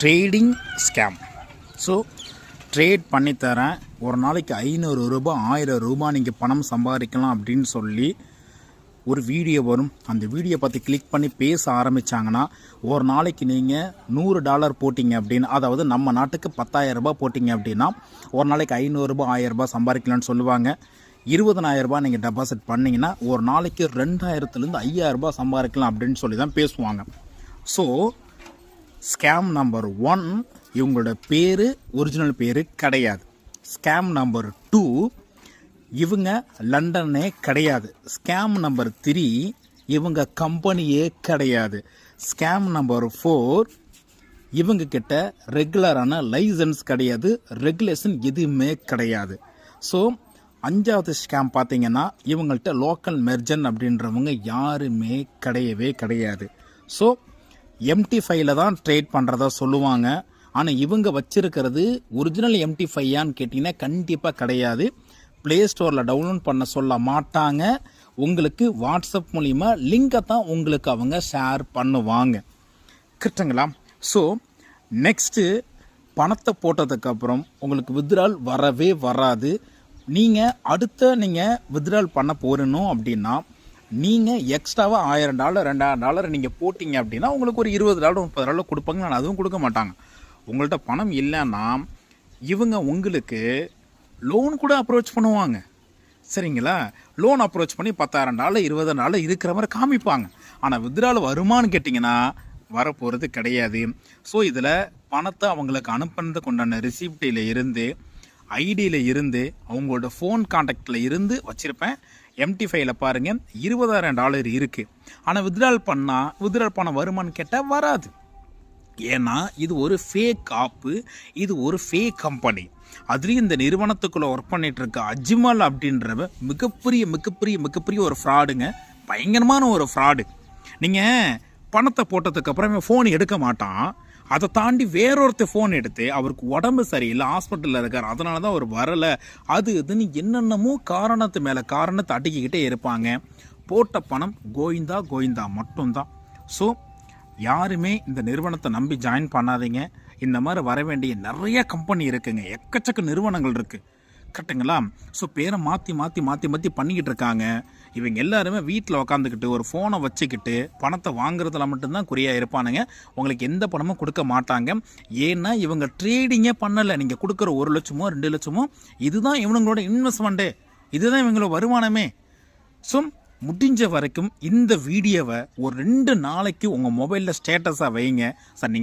Trading scam. So trade பண்ணித்தரேன், ஒரு நாளைக்கு 500 ரூபாய் 1000 ரூபாய் நீங்கள் பணம் சம்பாதிக்கலாம் அப்படின்னு சொல்லி ஒரு வீடியோ வரும். அந்த வீடியோ பார்த்து கிளிக் பண்ணி பேச ஆரம்பித்தாங்கன்னா ஒரு நாளைக்கு நீங்கள் $100 போட்டிங்க அப்படின்னு, அதாவது நம்ம நாட்டுக்கு 10,000 ரூபாய் போட்டிங்க அப்படின்னா ஒரு நாளைக்கு 500 ரூபாய் 1000 ரூபாய் சம்பாதிக்கலாம்னு சொல்லுவாங்க. 20,000 ரூபாய் நீங்கள் டெபாசிட் பண்ணிங்கன்னா ஒரு நாளைக்கு 2000லேருந்து 5000 ரூபாய் சம்பாதிக்கலாம் அப்படின்னு சொல்லி தான் பேசுவாங்க. ஸோ ஸ்கேம் நம்பர் 1, இவங்களோட பேர் ஒரிஜினல் பேர் கிடையாது. ஸ்கேம் நம்பர் 2, இவங்க லண்டனே கிடையாது. ஸ்கேம் நம்பர் 3, இவங்க கம்பெனியே கிடையாது. ஸ்கேம் நம்பர் 4, இவங்க கிட்ட ரெகுலரான லைசன்ஸ் கிடையாது, ரெகுலேஷன் எதுவுமே கிடையாது. ஸோ 5வது ஸ்கேம் பார்த்தீங்கன்னா இவங்கள்ட்ட லோக்கல் மெர்ஜன் அப்படின்றவங்க யாருமே கிடையவே கிடையாது. ஸோ MT5 தான் ட்ரேட் பண்ணுறதா சொல்லுவாங்க. ஆனால் இவங்க வச்சிருக்கிறது ஒரிஜினல் MT5யான்னு கேட்டிங்கன்னா கண்டிப்பாக கிடையாது. ப்ளே ஸ்டோரில் டவுன்லோட் பண்ண சொல்ல மாட்டாங்க. உங்களுக்கு வாட்ஸ்அப் மூலிமா லிங்கை தான் உங்களுக்கு அவங்க ஷேர் பண்ணுவாங்க. கரெக்டுங்களா? ஸோ நெக்ஸ்ட்டு பணத்தை போட்டதுக்கப்புறம் உங்களுக்கு வித்ட்ரால் வரவே வராது. நீங்கள் வித்ட்ரால் பண்ண போறணும் அப்படின்னா நீங்கள் எக்ஸ்ட்ராவாக $1000 $2000 நீங்கள் போட்டிங்க அப்படின்னா உங்களுக்கு ஒரு $20 $30 கொடுப்பாங்க. நான் அதுவும் கொடுக்க மாட்டாங்க. உங்கள்கிட்ட பணம் இல்லைன்னா இவங்க உங்களுக்கு லோன் கூட அப்ரோச் பண்ணுவாங்க. சரிங்களா? லோன் அப்ரோச் பண்ணி $10,000 $20,000 இருக்கிற மாதிரி காமிப்பாங்க. ஆனால் வித்ட்ரால் வருமானு கேட்டிங்கன்னா வரப்போகிறது கிடையாது. ஸோ இதில் பணத்தை அவங்களுக்கு அனுப்புனதுக்கு உண்டான ரிசிப்டில் இருந்து, ஐடியில் இருந்து, அவங்களோட ஃபோன் கான்டாக்டில் இருந்து வச்சுருப்பேன். MT5ல பாருங்கள் $20,000 இருக்குது. ஆனால் வித்ட்ரால் பண்ண வருமானு கேட்டால் வராது. ஏன்னா இது ஒரு ஃபேக் ஆப்பு, இது ஒரு ஃபேக் கம்பெனி. அதுலேயும் இந்த நிறுவனத்துக்குள்ளே ஒர்க் பண்ணிகிட்டு இருக்க அஜ்மல் அப்படின்றவ மிகப்பெரிய ஒரு ஃப்ராடுங்க. பயங்கரமான ஒரு ஃப்ராடு. நீங்கள் பணத்தை போட்டதுக்கப்புறம் ஃபோன் எடுக்க மாட்டான். அதை தாண்டி வேறொருத்தர் ஃபோன் எடுத்து அவருக்கு உடம்பு சரியில்லை, ஹாஸ்பிட்டலில் இருக்கார், அதனால தான் அவர் வரலை, அது இதுன்னு என்னென்னமோ காரணத்து மேலே காரணத்தை அடிக்கிக்கிட்டே இருப்பாங்க. போட்ட பணம் கோயிந்தா மட்டும்தான். ஸோ யாருமே இந்த நிறுவனத்தை நம்பி ஜாயின் பண்ணாதீங்க. இந்த மாதிரி வர வேண்டிய நிறைய கம்பெனி இருக்குங்க, எக்கச்சக்க நிறுவனங்கள் இருக்குது. கரெக்டுங்களா? ஸோ பேரை மாற்றி பண்ணிக்கிட்டு இருக்காங்க. இவங்க எல்லாருமே வீட்டில் உக்காந்துக்கிட்டு ஒரு ஃபோனை வச்சுக்கிட்டு பணத்தை வாங்குறதுல மட்டும்தான் குறியாக இருப்பானுங்க. உங்களுக்கு எந்த பணமும் கொடுக்க மாட்டாங்க. ஏன்னா இவங்க ட்ரேடிங்கே பண்ணலை. நீங்கள் கொடுக்குற 1 லட்சமோ 2 லட்சமோ இதுதான் இவங்களோட இன்வெஸ்ட்மெண்ட்டு, இதுதான் இவங்களோட வருமானமே. ஸோ முடிஞ்ச வரைக்கும் இந்த வீடியோவை ஒரு 2 நாளைக்கு உங்கள் மொபைலில் ஸ்டேட்டஸாக வைங்க சார். நீங்கள்